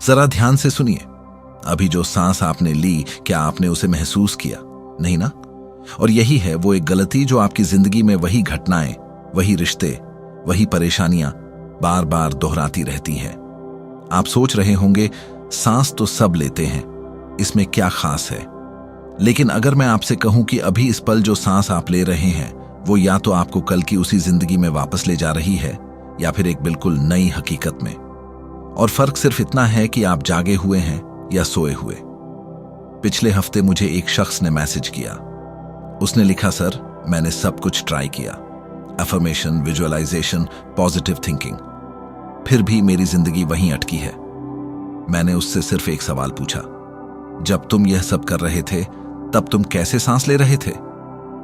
जरा ध्यान से सुनिए। अभी जो सांस आपने ली, क्या आपने उसे महसूस किया? नहीं ना? और यही है वो एक गलती जो आपकी जिंदगी में वही घटनाएं, वही रिश्ते, वही परेशानियां बार बार दोहराती रहती हैं। आप सोच रहे होंगे, सांस तो सब लेते हैं, इसमें क्या खास है? लेकिन अगर मैं आपसे कहूं कि अभी इस पल जो सांस आप ले रहे हैं, वो या तो आपको कल की उसी जिंदगी में वापस ले जा रही है या फिर एक बिल्कुल नई हकीकत में। और फर्क सिर्फ इतना है कि आप जागे हुए हैं या सोए हुए। पिछले हफ्ते मुझे एक शख्स ने मैसेज किया। उसने लिखा, सर मैंने सब कुछ ट्राई किया, अफर्मेशन, विजुअलाइजेशन, पॉजिटिव थिंकिंग, फिर भी मेरी जिंदगी वहीं अटकी है। मैंने उससे सिर्फ एक सवाल पूछा, जब तुम यह सब कर रहे थे तब तुम कैसे सांस ले रहे थे?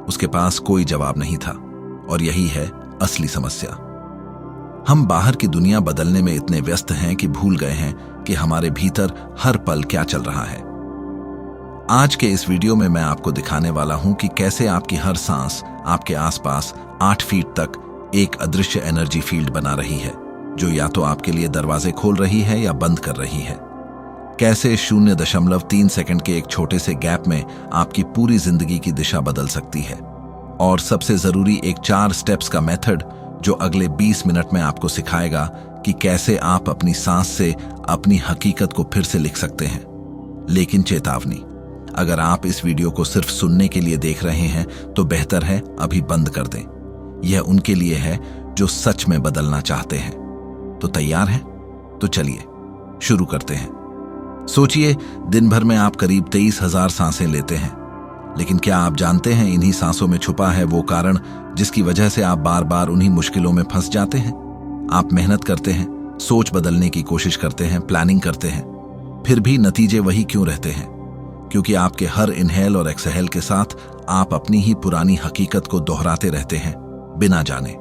उसके पास कोई जवाब नहीं था। और यही है असली समस्या। हम बाहर की दुनिया बदलने में इतने व्यस्त हैं कि भूल गए हैं कि हमारे भीतर हर पल क्या चल रहा है। आज के इस वीडियो में मैं आपको दिखाने वाला हूं कि कैसे आपकी हर सांस आपके आसपास 8 फीट तक एक अदृश्य एनर्जी फील्ड बना रही है, जो या तो आपके लिए दरवाजे खोल रही है या बंद कर रही है। कैसे 0.3 सेकंड के एक छोटे से गैप में आपकी पूरी जिंदगी की दिशा बदल सकती है। और सबसे जरूरी एक 4 स्टेप्स का मेथड जो अगले 20 मिनट में आपको सिखाएगा कि कैसे आप अपनी सांस से अपनी हकीकत को फिर से लिख सकते हैं। लेकिन चेतावनी, अगर आप इस वीडियो को सिर्फ सुनने के लिए देख रहे हैं तो बेहतर है अभी बंद कर दें। यह उनके लिए है जो सच में बदलना चाहते हैं। तो तैयार हैं? तो चलिए शुरू करते हैं। सोचिए, दिन भर में आप करीब 23,000 सांसें लेते हैं। लेकिन क्या आप जानते हैं इन्हीं सांसों में छुपा है वो कारण जिसकी वजह से आप बार बार उन्हीं मुश्किलों में फंस जाते हैं? आप मेहनत करते हैं, सोच बदलने की कोशिश करते हैं, प्लानिंग करते हैं, फिर भी नतीजे वही क्यों रहते हैं? क्योंकि आपके हर इनहेल और एक्सहेल के साथ आप अपनी ही पुरानी हकीकत को दोहराते रहते हैं बिना जाने।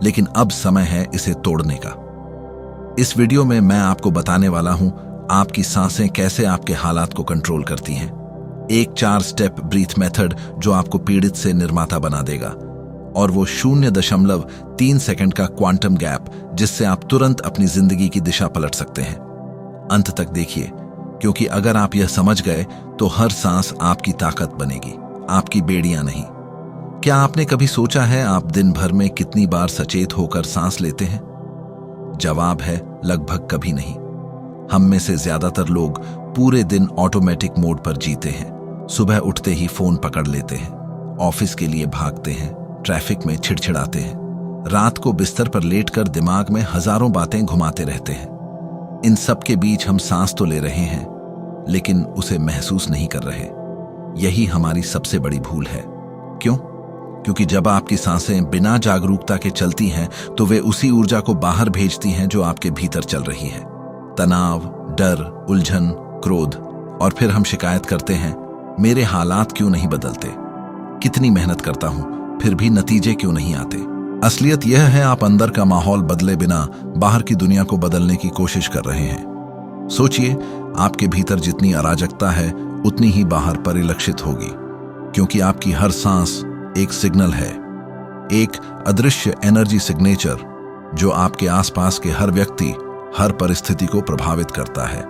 लेकिन अब समय है इसे तोड़ने का। इस वीडियो में मैं आपको बताने वाला हूं आपकी सांसें कैसे आपके हालात को कंट्रोल करती हैं। एक 4 स्टेप ब्रीथ मेथड जो आपको पीड़ित से निर्माता बना देगा। और वो 0.3 सेकंड का क्वांटम गैप जिससे आप तुरंत अपनी जिंदगी की दिशा पलट सकते हैं। अंत तक देखिए, क्योंकि अगर आप यह समझ गए तो हर सांस आपकी ताकत बनेगी, आपकी बेड़ियां नहीं। क्या आपने कभी सोचा है आप दिन भर में कितनी बार सचेत होकर सांस लेते हैं? जवाब है लगभग कभी नहीं। हम में से ज्यादातर लोग पूरे दिन ऑटोमेटिक मोड पर जीते हैं। सुबह उठते ही फोन पकड़ लेते हैं, ऑफिस के लिए भागते हैं, ट्रैफिक में छिड़छिड़ाते हैं, रात को बिस्तर पर लेटकर दिमाग में हजारों बातें घुमाते रहते हैं। इन सब के बीच हम सांस तो ले रहे हैं, लेकिन उसे महसूस नहीं कर रहे। यही हमारी सबसे बड़ी भूल है। क्यों? क्योंकि जब आपकी सांसें बिना जागरूकता के चलती हैं तो वे उसी ऊर्जा को बाहर भेजती हैं जो आपके भीतर चल रही है। तनाव, डर, उलझन, क्रोध। और फिर हम शिकायत करते हैं, मेरे हालात क्यों नहीं बदलते? कितनी मेहनत करता हूं फिर भी नतीजे क्यों नहीं आते? असलियत यह है आप अंदर का माहौल बदले बिना बाहर की दुनिया को बदलने की कोशिश कर रहे हैं। सोचिए, आपके भीतर जितनी अराजकता है उतनी ही बाहर परिलक्षित होगी, क्योंकि आपकी हर सांस एक सिग्नल है, एक अदृश्य एनर्जी सिग्नेचर जो आपके आसपास के हर व्यक्ति, हर परिस्थिति को प्रभावित करता है।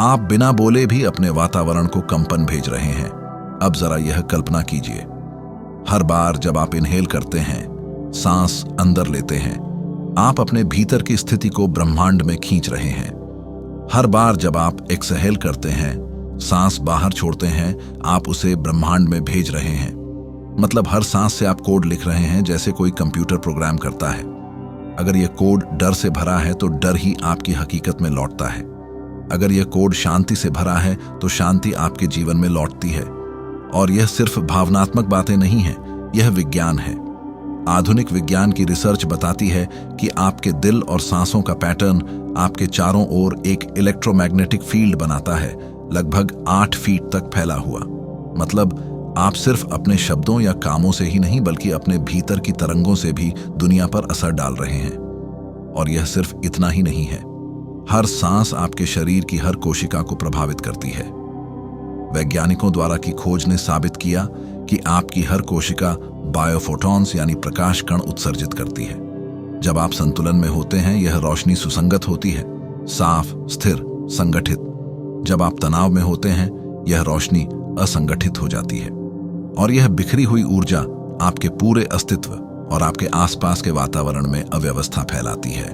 आप बिना बोले भी अपने वातावरण को कंपन भेज रहे हैं। अब जरा यह कल्पना कीजिए, हर बार जब आप इनहेल करते हैं, सांस अंदर लेते हैं, आप अपने भीतर की स्थिति को ब्रह्मांड में खींच रहे हैं। हर बार जब आप एक्सहेल करते हैं, सांस बाहर छोड़ते हैं, आप उसे ब्रह्मांड में भेज रहे हैं। मतलब हर सांस से आप कोड लिख रहे हैं जैसे कोई कंप्यूटर प्रोग्राम करता है। अगर यह कोड डर से भरा है तो डर ही आपकी हकीकत में लौटता है। अगर यह कोड शांति से भरा है तो शांति आपके जीवन में लौटती है। और यह सिर्फ भावनात्मक बातें नहीं है, यह विज्ञान है। आधुनिक विज्ञान की रिसर्च बताती है कि आपके दिल और सांसों का पैटर्न आपके चारों ओर एक इलेक्ट्रोमैग्नेटिक फील्ड बनाता है, लगभग 8 फीट तक फैला हुआ। मतलब आप सिर्फ अपने शब्दों या कामों से ही नहीं बल्कि अपने भीतर की तरंगों से भी दुनिया पर असर डाल रहे हैं। और यह सिर्फ इतना ही नहीं है, हर सांस आपके शरीर की हर कोशिका को प्रभावित करती है। वैज्ञानिकों द्वारा की खोज ने साबित किया कि आपकी हर कोशिका बायोफोटॉन्स यानी प्रकाश कण उत्सर्जित करती है। जब आप संतुलन में होते हैं, यह रोशनी सुसंगत होती है, साफ, स्थिर संगठित। जब आप तनाव में होते हैं, यह रोशनी असंगठित हो जाती है और यह बिखरी हुई ऊर्जा आपके पूरे अस्तित्व और आपके आसपास के वातावरण में अव्यवस्था फैलाती है।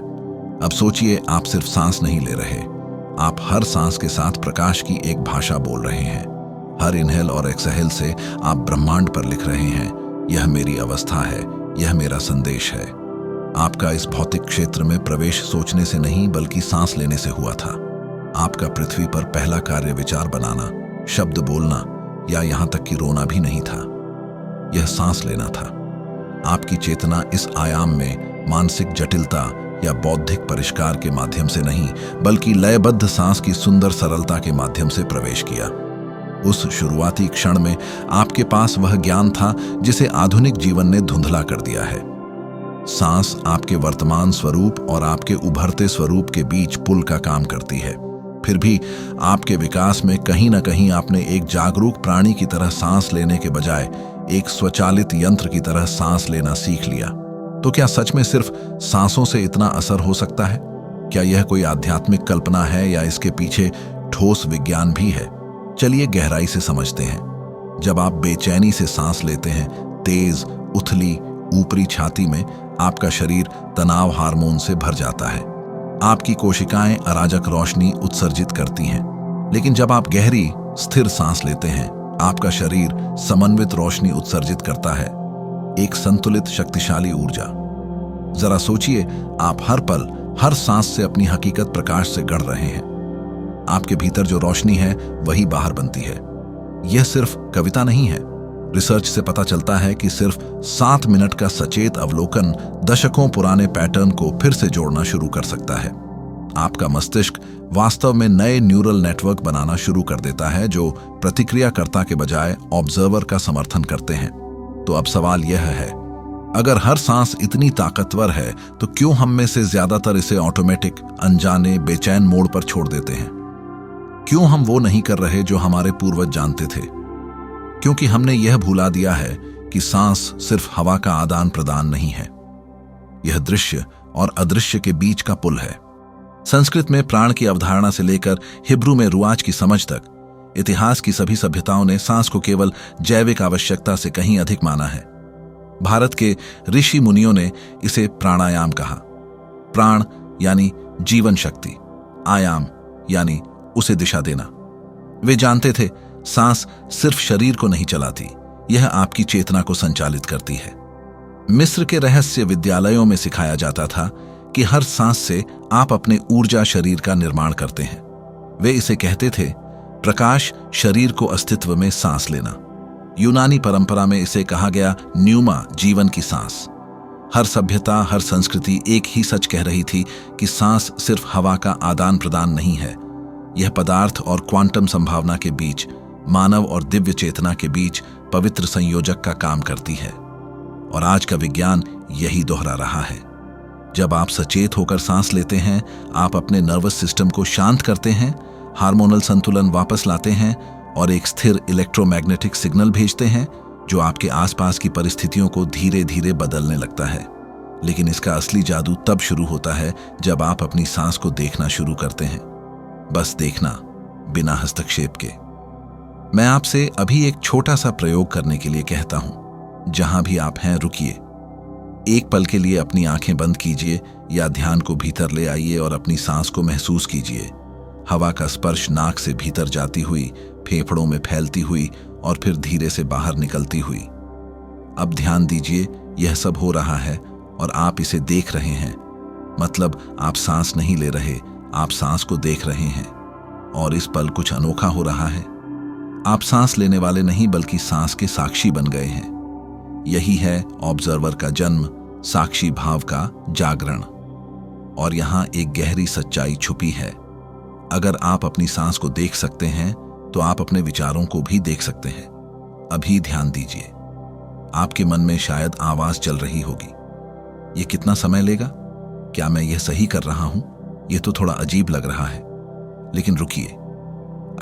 अब सोचिए, आप सिर्फ सांस नहीं ले रहे, आप हर सांस के साथ प्रकाश की एक भाषा बोल रहे हैं। हर इनहेल और एक्सहेल से आप ब्रह्मांड पर लिख रहे हैं, यह मेरी अवस्था है, यह मेरा संदेश है। आपका इस भौतिक क्षेत्र में प्रवेश सोचने से नहीं बल्कि सांस लेने से हुआ था। आपका पृथ्वी पर पहला कार्य विचार बनाना, शब्द बोलना या यहां तक कि रोना भी नहीं था, यह सांस लेना था। आपकी चेतना इस आयाम में मानसिक जटिलता या बौद्धिक परिष्कार के माध्यम से नहीं बल्कि लयबद्ध सांस की सुंदर सरलता के माध्यम से प्रवेश किया। उस शुरुआती क्षण में आपके पास वह ज्ञान था जिसे आधुनिक जीवन ने धुंधला कर दिया है। सांस आपके वर्तमान स्वरूप और आपके उभरते स्वरूप के बीच पुल का काम करती है। फिर भी आपके विकास में कहीं ना कहीं आपने एक जागरूक प्राणी की तरह सांस लेने के बजाय एक स्वचालित यंत्र की तरह सांस लेना सीख लिया। तो क्या सच में सिर्फ सांसों से इतना असर हो सकता है? क्या यह कोई आध्यात्मिक कल्पना है या इसके पीछे ठोस विज्ञान भी है? चलिए गहराई से समझते हैं। जब आप बेचैनी से सांस लेते हैं, तेज उथली ऊपरी छाती में आपका शरीर तनाव हार्मोन से भर जाता है। आपकी कोशिकाएं अराजक रोशनी उत्सर्जित करती हैं। लेकिन जब आप गहरी स्थिर सांस लेते हैं, आपका शरीर समन्वित रोशनी उत्सर्जित करता है, एक संतुलित शक्तिशाली ऊर्जा। जरा सोचिए, आप हर पल हर सांस से अपनी हकीकत प्रकाश से गढ़ रहे हैं। आपके भीतर जो रोशनी है वही बाहर बनती है। यह सिर्फ कविता नहीं है। रिसर्च से पता चलता है कि सिर्फ 7 मिनट का सचेत अवलोकन दशकों पुराने पैटर्न को फिर से जोड़ना शुरू कर सकता है। आपका मस्तिष्क वास्तव में नए न्यूरल नेटवर्क बनाना शुरू कर देता है जो प्रतिक्रियाकर्ता के बजाय ऑब्जर्वर का समर्थन करते हैं। तो अब सवाल यह है, अगर हर सांस इतनी ताकतवर है तो क्यों हम में से ज्यादातर इसे ऑटोमेटिक, अनजाने, बेचैन मोड पर छोड़ देते हैं? क्यों हम वो नहीं कर रहे जो हमारे पूर्वज जानते थे? क्योंकि हमने यह भुला दिया है कि सांस सिर्फ हवा का आदान प्रदान नहीं है, यह दृश्य और अदृश्य के बीच का पुल है। संस्कृत में प्राण की अवधारणा से लेकर हिब्रू में रुआज की समझ तक, इतिहास की सभी सभ्यताओं ने सांस को केवल जैविक आवश्यकता से कहीं अधिक माना है। भारत के ऋषि मुनियों ने इसे प्राणायाम कहा। प्राण यानी जीवन शक्ति, आयाम यानी उसे दिशा देना। वे जानते थे सांस सिर्फ शरीर को नहीं चलाती, यह आपकी चेतना को संचालित करती है। मिस्र के रहस्य विद्यालयों में सिखाया जाता था कि हर सांस से आप अपने ऊर्जा शरीर का निर्माण करते हैं। वे इसे कहते थे प्रकाश शरीर को अस्तित्व में सांस लेना। यूनानी परंपरा में इसे कहा गया न्यूमा, जीवन की सांस। हर सभ्यता, हर संस्कृति एक ही सच कह रही थी कि सांस सिर्फ हवा का आदान प्रदान नहीं है, यह पदार्थ और क्वांटम संभावना के बीच, मानव और दिव्य चेतना के बीच पवित्र संयोजक का काम करती है। और आज का विज्ञान यही दोहरा रहा है। जब आप सचेत होकर सांस लेते हैं, आप अपने नर्वस सिस्टम को शांत करते हैं, हार्मोनल संतुलन वापस लाते हैं और एक स्थिर इलेक्ट्रोमैग्नेटिक सिग्नल भेजते हैं जो आपके आसपास की परिस्थितियों को धीरे धीरे बदलने लगता है। लेकिन इसका असली जादू तब शुरू होता है जब आप अपनी सांस को देखना शुरू करते हैं। बस देखना, बिना हस्तक्षेप के। मैं आपसे अभी एक छोटा सा प्रयोग करने के लिए कहता हूं। जहां भी आप हैं, रुकिए। एक पल के लिए अपनी आंखें बंद कीजिए या ध्यान को भीतर ले आइए और अपनी सांस को महसूस कीजिए। हवा का स्पर्श नाक से भीतर जाती हुई, फेफड़ों में फैलती हुई और फिर धीरे से बाहर निकलती हुई। अब ध्यान दीजिए, यह सब हो रहा है और आप इसे देख रहे हैं। मतलब आप सांस नहीं ले रहे, आप सांस को देख रहे हैं। और इस पल कुछ अनोखा हो रहा है। आप सांस लेने वाले नहीं बल्कि सांस के साक्षी बन गए हैं। यही है ऑब्जर्वर का जन्म, साक्षी भाव का जागरण। और यहां एक गहरी सच्चाई छुपी है। अगर आप अपनी सांस को देख सकते हैं तो आप अपने विचारों को भी देख सकते हैं। अभी ध्यान दीजिए, आपके मन में शायद आवाज चल रही होगी, ये कितना समय लेगा? क्या मैं यह सही कर रहा हूं? यह तो थोड़ा अजीब लग रहा है। लेकिन रुकिए,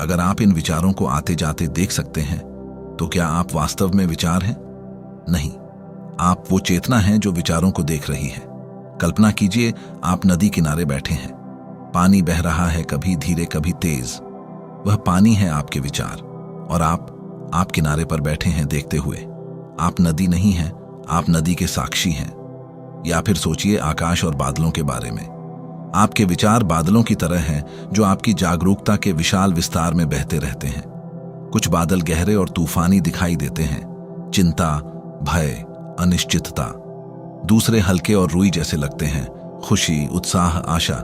अगर आप इन विचारों को आते जाते देख सकते हैं तो क्या आप वास्तव में विचार हैं? नहीं, आप वो चेतना हैं जो विचारों को देख रही है। कल्पना कीजिए, आप नदी किनारे बैठे हैं। पानी बह रहा है, कभी धीरे कभी तेज। वह पानी है आपके विचार, और आप किनारे पर बैठे हैं देखते हुए। आप नदी नहीं हैं, आप नदी के साक्षी हैं। या फिर सोचिए आकाश और बादलों के बारे में। आपके विचार बादलों की तरह हैं जो आपकी जागरूकता के विशाल विस्तार में बहते रहते हैं। कुछ बादल गहरे और तूफानी दिखाई देते हैं, चिंता, भय, अनिश्चितता। दूसरे हल्के और रुई जैसे लगते हैं, खुशी, उत्साह, आशा।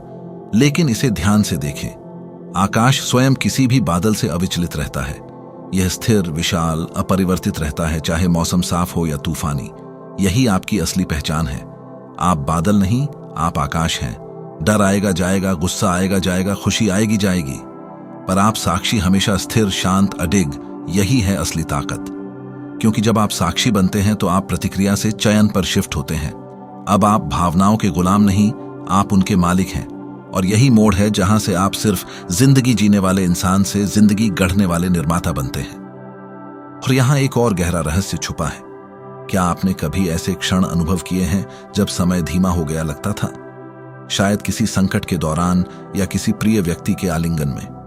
लेकिन इसे ध्यान से देखें, आकाश स्वयं किसी भी बादल से अविचलित रहता है। यह स्थिर, विशाल, अपरिवर्तित रहता है, चाहे मौसम साफ हो या तूफानी। यही आपकी असली पहचान है। आप बादल नहीं, आप आकाश हैं। डर आएगा जाएगा, गुस्सा आएगा जाएगा, खुशी आएगी जाएगी, पर आप साक्षी, हमेशा स्थिर, शांत, अडिग। यही है असली ताकत। क्योंकि जब आप साक्षी बनते हैं तो आप प्रतिक्रिया से चयन पर शिफ्ट होते हैं। अब आप भावनाओं के गुलाम नहीं, आप उनके मालिक हैं। और यही मोड़ है जहां से आप सिर्फ जिंदगी जीने वाले इंसान से जिंदगी गढ़ने वाले निर्माता बनते हैं। और यहां एक और गहरा रहस्य छुपा है। क्या आपने कभी ऐसे क्षण अनुभव किए हैं जब समय धीमा हो गया लगता था? शायद किसी संकट के दौरान या किसी प्रिय व्यक्ति के आलिंगन में।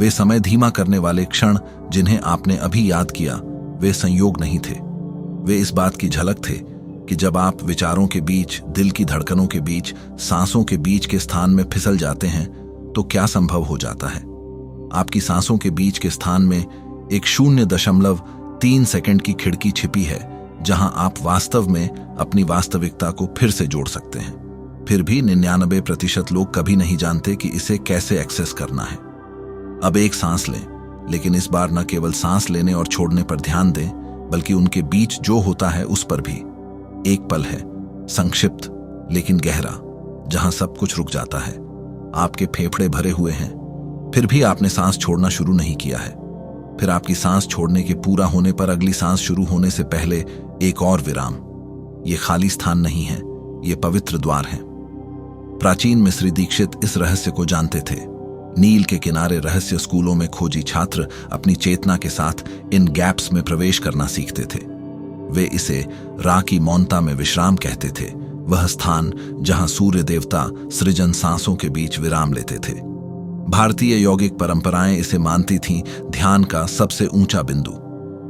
वे समय धीमा करने वाले क्षण जिन्हें आपने अभी याद किया, वे संयोग नहीं थे। वे इस बात की झलक थे कि जब आप विचारों के बीच, दिल की धड़कनों के बीच, सांसों के बीच के स्थान में फिसल जाते हैं तो क्या संभव हो जाता है। आपकी सांसों के बीच के स्थान में एक 0.3 सेकंड की खिड़की छिपी है, जहां आप वास्तव में अपनी वास्तविकता को फिर से जोड़ सकते हैं। फिर भी 99% लोग कभी नहीं जानते कि इसे कैसे एक्सेस करना है। अब एक सांस लें, लेकिन इस बार न केवल सांस लेने और छोड़ने पर ध्यान दें, बल्कि उनके बीच जो होता है उस पर भी। एक पल है, संक्षिप्त लेकिन गहरा, जहां सब कुछ रुक जाता है। आपके फेफड़े भरे हुए हैं, फिर भी आपने सांस छोड़ना शुरू नहीं किया है। फिर आपकी सांस छोड़ने के पूरा होने पर अगली सांस शुरू होने से पहले एक और विराम। ये खाली स्थान नहीं है, ये पवित्र द्वार है। प्राचीन मिस्री दीक्षित इस रहस्य को जानते थे। नील के किनारे रहस्य स्कूलों में खोजी छात्र अपनी चेतना के साथ इन गैप्स में प्रवेश करना सीखते थे। वे इसे रा की मौनता में विश्राम कहते थे, वह स्थान जहां सूर्य देवता सृजन सांसों के बीच विराम लेते थे। भारतीय यौगिक परंपराएं इसे मानती थीं ध्यान का सबसे ऊंचा बिंदु,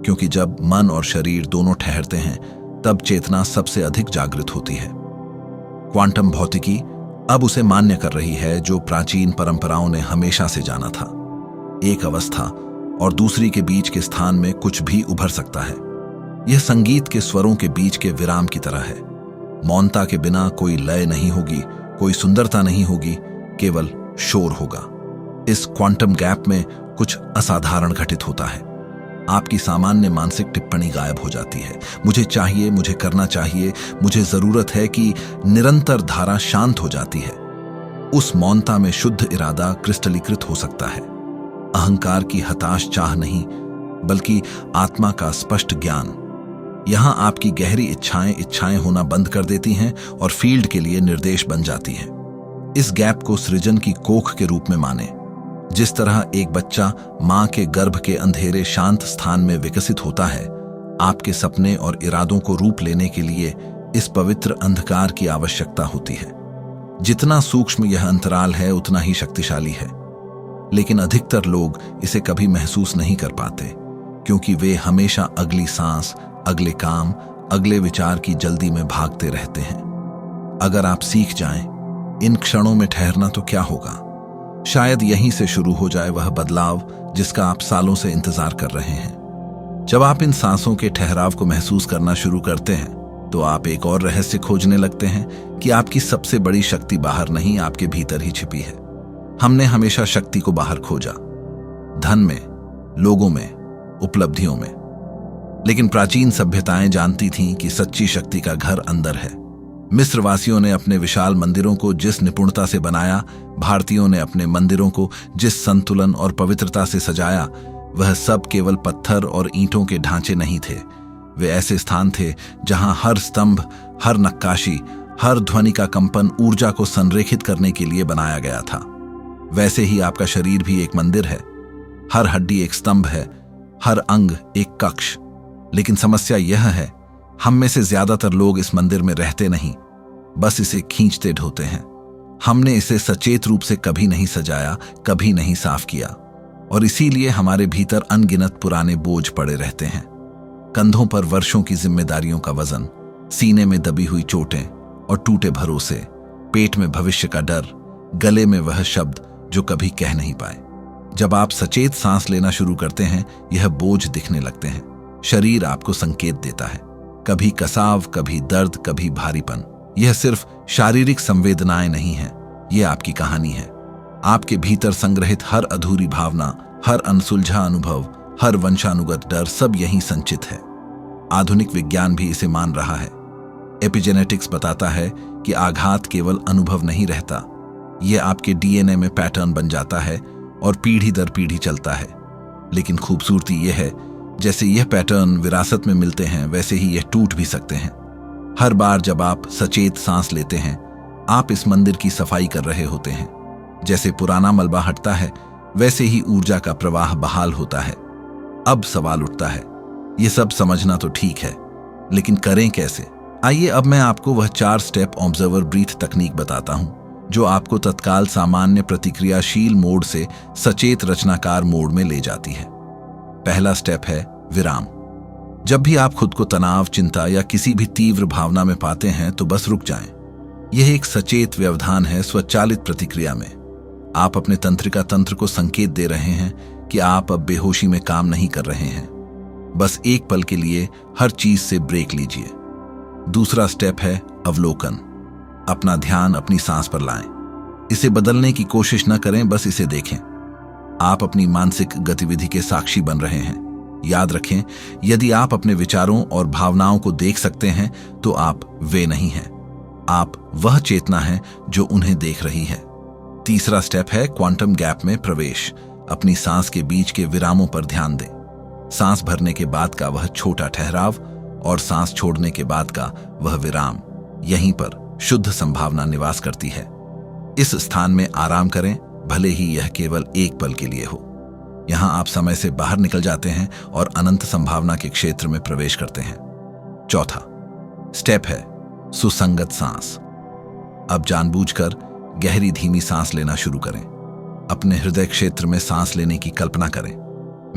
क्योंकि जब मन और शरीर दोनों ठहरते हैं तब चेतना सबसे अधिक जागृत होती है। क्वांटम भौतिकी अब उसे मान्य कर रही है जो प्राचीन परंपराओं ने हमेशा से जाना था। एक अवस्था और दूसरी के बीच के स्थान में कुछ भी उभर सकता है। यह संगीत के स्वरों के बीच के विराम की तरह है। मौनता के बिना कोई लय नहीं होगी, कोई सुंदरता नहीं होगी, केवल शोर होगा। इस क्वांटम गैप में कुछ असाधारण घटित होता है। आपकी सामान्य मानसिक टिप्पणी गायब हो जाती है। मुझे चाहिए, मुझे करना चाहिए, मुझे जरूरत है की निरंतर धारा शांत हो जाती है। उस मौनता में शुद्ध इरादा क्रिस्टलीकृत हो सकता है। अहंकार की हताश चाह नहीं, बल्कि आत्मा का स्पष्ट ज्ञान। यहां आपकी गहरी इच्छाएं होना बंद कर देती हैं और फील्ड के लिए निर्देश बन जाती हैं। इस गैप को सृजन की कोख के रूप में माने। जिस तरह एक बच्चा मां के गर्भ के अंधेरे शांत स्थान में विकसित होता है, आपके सपने और इरादों को रूप लेने के लिए इस पवित्र अंधकार की आवश्यकता होती है। जितना सूक्ष्म यह अंतराल है उतना ही शक्तिशाली है। लेकिन अधिकतर लोग इसे कभी महसूस नहीं कर पाते, क्योंकि वे हमेशा अगली सांस, अगले काम, अगले विचार की जल्दी में भागते रहते हैं। अगर आप सीख जाएं इन क्षणों में ठहरना तो क्या होगा? शायद यहीं से शुरू हो जाए वह बदलाव जिसका आप सालों से इंतजार कर रहे हैं। जब आप इन सांसों के ठहराव को महसूस करना शुरू करते हैं तो आप एक और रहस्य खोजने लगते हैं कि आपकी सबसे बड़ी शक्ति बाहर नहीं, आपके भीतर ही छिपी है। हमने हमेशा शक्ति को बाहर खोजा, धन में, लोगों में, उपलब्धियों में। लेकिन प्राचीन सभ्यताएं जानती थीं कि सच्ची शक्ति का घर अंदर है। मिस्र वासियों ने अपने विशाल मंदिरों को जिस निपुणता से बनाया, भारतीयों ने अपने मंदिरों को जिस संतुलन और पवित्रता से सजाया, वह सब केवल पत्थर और ईंटों के ढांचे नहीं थे। वे ऐसे स्थान थे जहां हर स्तंभ, हर नक्काशी, हर ध्वनि का कंपन ऊर्जा को संरेखित करने के लिए बनाया गया था। वैसे ही आपका शरीर भी एक मंदिर है। हर हड्डी एक स्तंभ है, हर अंग एक कक्ष। लेकिन समस्या यह है, हम में से ज्यादातर लोग इस मंदिर में रहते नहीं, बस इसे खींचते ढोते हैं। हमने इसे सचेत रूप से कभी नहीं सजाया, कभी नहीं साफ किया, और इसीलिए हमारे भीतर अनगिनत पुराने बोझ पड़े रहते हैं। कंधों पर वर्षों की जिम्मेदारियों का वजन, सीने में दबी हुई चोटें और टूटे भरोसे, पेट में भविष्य का डर, गले में वह शब्द जो कभी कह नहीं पाए। जब आप सचेत सांस लेना शुरू करते हैं, यह बोझ दिखने लगते हैं। शरीर आपको संकेत देता है, कभी कसाव, कभी दर्द, कभी भारीपन। यह सिर्फ शारीरिक संवेदनाएं नहीं हैं, यह आपकी कहानी है। आपके भीतर संग्रहित हर अधूरी भावना, हर अनसुलझा अनुभव, हर वंशानुगत डर, सब यहीं संचित है। आधुनिक विज्ञान भी इसे मान रहा है। एपिजेनेटिक्स बताता है कि आघात केवल अनुभव नहीं रहता, यह आपके डीएनए में पैटर्न बन जाता है और पीढ़ी दर पीढ़ी चलता है। लेकिन खूबसूरती यह है, जैसे यह पैटर्न विरासत में मिलते हैं, वैसे ही यह टूट भी सकते हैं। हर बार जब आप सचेत सांस लेते हैं, आप इस मंदिर की सफाई कर रहे होते हैं। जैसे पुराना मलबा हटता है, वैसे ही ऊर्जा का प्रवाह बहाल होता है। अब सवाल उठता है, यह सब समझना तो ठीक है, लेकिन करें कैसे? आइए अब मैं आपको वह 4 स्टेप ऑब्जर्वर ब्रीथ तकनीक बताता हूं, जो आपको तत्काल सामान्य प्रतिक्रियाशील मोड से सचेत रचनाकार मोड में ले जाती है। पहला स्टेप है विराम। जब भी आप खुद को तनाव, चिंता या किसी भी तीव्र भावना में पाते हैं, तो बस रुक जाएं। यह एक सचेत व्यवधान है, स्वचालित प्रतिक्रिया में। आप अपने तंत्रिका तंत्र को संकेत दे रहे हैं कि आप अब बेहोशी में काम नहीं कर रहे हैं। बस एक पल के लिए हर चीज से ब्रेक लीजिए। दूसरा स्टेप है अवलोकन। अपना ध्यान अपनी सांस पर लाएं। इसे बदलने की कोशिश न करें, बस इसे देखें। आप अपनी मानसिक गतिविधि के साक्षी बन रहे हैं। याद रखें, यदि आप अपने विचारों और भावनाओं को देख सकते हैं, तो आप वे नहीं हैं। आप वह चेतना है जो उन्हें देख रही है। तीसरा स्टेप है क्वांटम गैप में प्रवेश। अपनी सांस के बीच के विरामों पर ध्यान दें। सांस भरने के बाद का वह छोटा ठहराव और सांस छोड़ने के बाद का वह विराम, यहीं पर शुद्ध संभावना निवास करती है। इस स्थान में आराम करें, भले ही यह केवल एक पल के लिए हो। यहां आप समय से बाहर निकल जाते हैं और अनंत संभावना के क्षेत्र में प्रवेश करते हैं। चौथा स्टेप है सुसंगत सांस। अब जानबूझकर गहरी धीमी सांस लेना शुरू करें। अपने हृदय क्षेत्र में सांस लेने की कल्पना करें।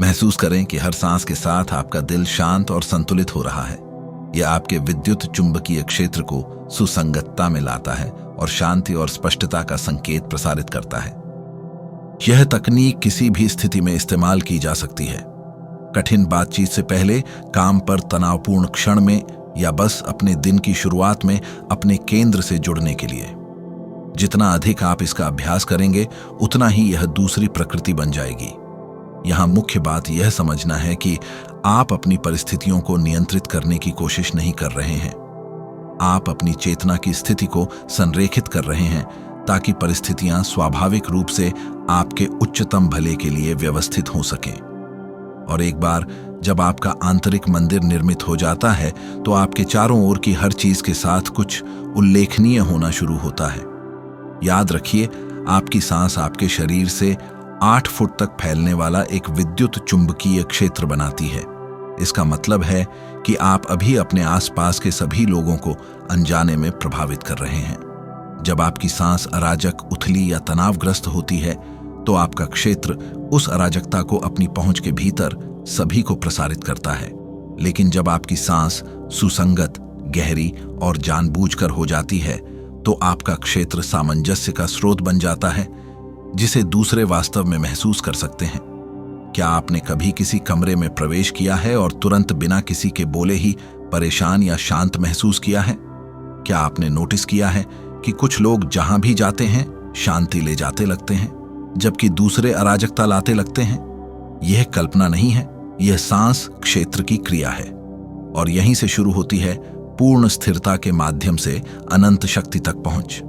महसूस करें कि हर सांस के साथ आपका दिल शांत और संतुलित हो रहा है। यह आपके विद्युत चुंबकीय क्षेत्र को सुसंगतता में लाता है और शांति और स्पष्टता का संकेत प्रसारित करता है। यह तकनीक किसी भी स्थिति में इस्तेमाल की जा सकती है। कठिन बातचीत से पहले, काम पर तनावपूर्ण क्षण में, या बस अपने दिन की शुरुआत में अपने केंद्र से जुड़ने के लिए। जितना अधिक आप इसका अभ्यास करेंगे, उतना ही यह दूसरी प्रकृति बन जाएगी। यहां मुख्य बात यह समझना है कि आप अपनी परिस्थितियों को नियंत्रित करने की कोशिश नहीं कर रहे हैं। आप अपनी चेतना की स्थिति को संरेखित कर रहे हैं, ताकि परिस्थितियां स्वाभाविक रूप से आपके उच्चतम भले के लिए व्यवस्थित हो सकें। और एक बार जब आपका आंतरिक मंदिर निर्मित हो जाता है, तो आपके चारों ओर की हर चीज के साथ कुछ उल्लेखनीय होना शुरू होता है। याद रखिए, आपकी सांस आपके शरीर से 8 फुट तक फैलने वाला एक विद्युत चुंबकीय क्षेत्र बनाती है। इसका मतलब है कि आप अभी अपने आसपास के सभी लोगों को अनजाने में प्रभावित कर रहे हैं। जब आपकी सांस अराजक, उथली या तनावग्रस्त होती है, तो आपका क्षेत्र उस अराजकता को अपनी पहुंच के भीतर सभी को प्रसारित करता है। लेकिन जब आपकी सांस सुसंगत, गहरी और जानबूझकर हो जाती है, तो आपका क्षेत्र सामंजस्य का स्रोत बन जाता है, जिसे दूसरे वास्तव में महसूस कर सकते हैं। क्या आपने कभी किसी कमरे में प्रवेश किया है और तुरंत बिना किसी के बोले ही परेशान या शांत महसूस किया है? क्या आपने नोटिस किया है कि कुछ लोग जहां भी जाते हैं शांति ले जाते लगते हैं, जबकि दूसरे अराजकता लाते लगते हैं? यह कल्पना नहीं है, यह सांस क्षेत्र की क्रिया है। और यहीं से शुरू होती है पूर्ण स्थिरता के माध्यम से अनंत शक्ति तक पहुंच।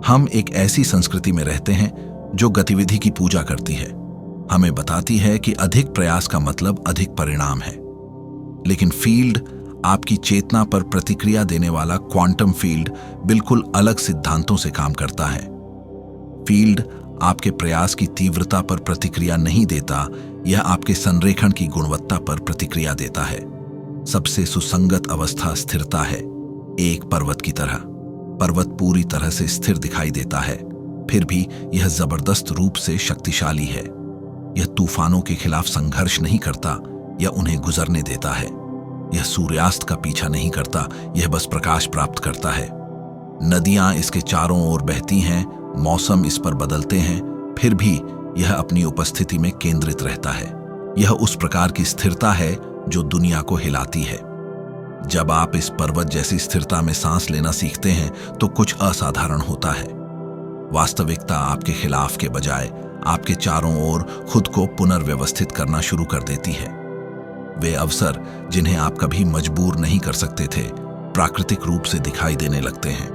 हम एक ऐसी संस्कृति में रहते हैं जो गतिविधि की पूजा करती है, हमें बताती है कि अधिक प्रयास का मतलब अधिक परिणाम है। लेकिन फील्ड, आपकी चेतना पर प्रतिक्रिया देने वाला क्वांटम फील्ड, बिल्कुल अलग सिद्धांतों से काम करता है। फील्ड आपके प्रयास की तीव्रता पर प्रतिक्रिया नहीं देता, यह आपके संरेखण की गुणवत्ता पर प्रतिक्रिया देता है। सबसे सुसंगत अवस्था स्थिरता है, एक पर्वत की तरह। पर्वत पूरी तरह से स्थिर दिखाई देता है, फिर भी यह जबरदस्त रूप से शक्तिशाली है। यह तूफानों के खिलाफ संघर्ष नहीं करता या उन्हें गुजरने देता है। यह सूर्यास्त का पीछा नहीं करता, यह बस प्रकाश प्राप्त करता है। नदियां इसके चारों ओर बहती हैं, मौसम इस पर बदलते हैं, फिर भी यह अपनी उपस्थिति में केंद्रित रहता है। यह उस प्रकार की स्थिरता है जो दुनिया को हिलाती है। जब आप इस पर्वत जैसी स्थिरता में सांस लेना सीखते हैं तो कुछ असाधारण होता है। वास्तविकता आपके खिलाफ के बजाय आपके चारों ओर खुद को पुनर्व्यवस्थित करना शुरू कर देती है। वे अवसर जिन्हें आप कभी मजबूर नहीं कर सकते थे, प्राकृतिक रूप से दिखाई देने लगते हैं।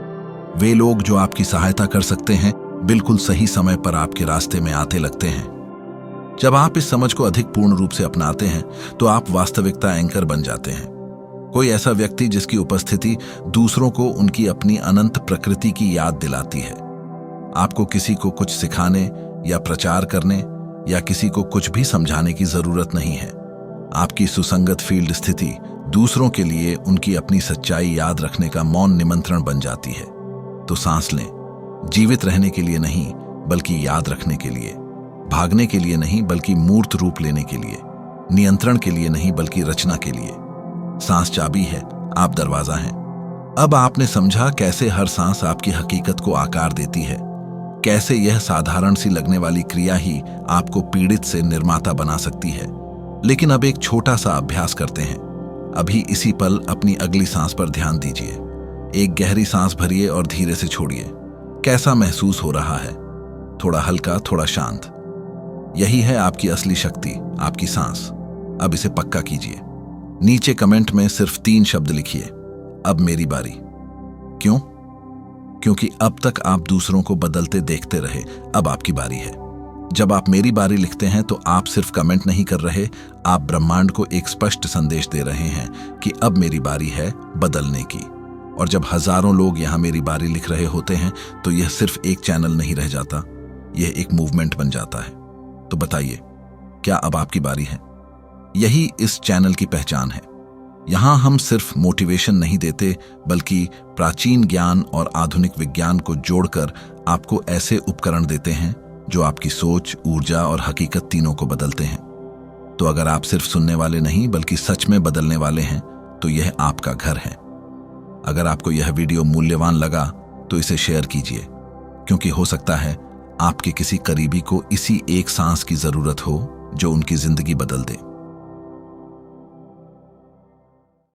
वे लोग जो आपकी सहायता कर सकते हैं बिल्कुल सही समय पर आपके रास्ते में आते लगते हैं। जब आप इस समझ को अधिक पूर्ण रूप से अपनाते हैं तो आप वास्तविकता एंकर बन जाते हैं। कोई ऐसा व्यक्ति जिसकी उपस्थिति दूसरों को उनकी अपनी अनंत प्रकृति की याद दिलाती है। आपको किसी को कुछ सिखाने या प्रचार करने या किसी को कुछ भी समझाने की जरूरत नहीं है। आपकी सुसंगत फील्ड स्थिति दूसरों के लिए उनकी अपनी सच्चाई याद रखने का मौन निमंत्रण बन जाती है। तो सांस लें, जीवित रहने के लिए नहीं बल्कि याद रखने के लिए, भागने के लिए नहीं बल्कि मूर्त रूप लेने के लिए, नियंत्रण के लिए नहीं बल्कि रचना के लिए। सांस चाबी है, आप दरवाजा हैं। अब आपने समझा कैसे हर सांस आपकी हकीकत को आकार देती है, कैसे यह साधारण सी लगने वाली क्रिया ही आपको पीड़ित से निर्माता बना सकती है। लेकिन अब एक छोटा सा अभ्यास करते हैं। अभी इसी पल अपनी अगली सांस पर ध्यान दीजिए। एक गहरी सांस भरिए और धीरे से छोड़िए। कैसा महसूस हो रहा है? थोड़ा हल्का, थोड़ा शांत। यही है आपकी असली शक्ति, आपकी सांस। अब इसे पक्का कीजिए। नीचे कमेंट में सिर्फ 3 शब्द लिखिए, अब मेरी बारी। क्यों? क्योंकि अब तक आप दूसरों को बदलते देखते रहे, अब आपकी बारी है। जब आप मेरी बारी लिखते हैं तो आप सिर्फ कमेंट नहीं कर रहे, आप ब्रह्मांड को एक स्पष्ट संदेश दे रहे हैं कि अब मेरी बारी है बदलने की। और जब हजारों लोग यहां मेरी बारी लिख रहे होते हैं तो यह सिर्फ एक चैनल नहीं रह जाता, यह एक मूवमेंट बन जाता है। तो बताइए, क्या अब आपकी बारी है? यही इस चैनल की पहचान है। यहां हम सिर्फ मोटिवेशन नहीं देते बल्कि प्राचीन ज्ञान और आधुनिक विज्ञान को जोड़कर आपको ऐसे उपकरण देते हैं जो आपकी सोच, ऊर्जा और हकीकत तीनों को बदलते हैं। तो अगर आप सिर्फ सुनने वाले नहीं बल्कि सच में बदलने वाले हैं तो यह आपका घर है। अगर आपको यह वीडियो मूल्यवान लगा तो इसे शेयर कीजिए, क्योंकि हो सकता है आपके किसी करीबी को इसी एक सांस की जरूरत हो जो उनकी जिंदगी बदल दे।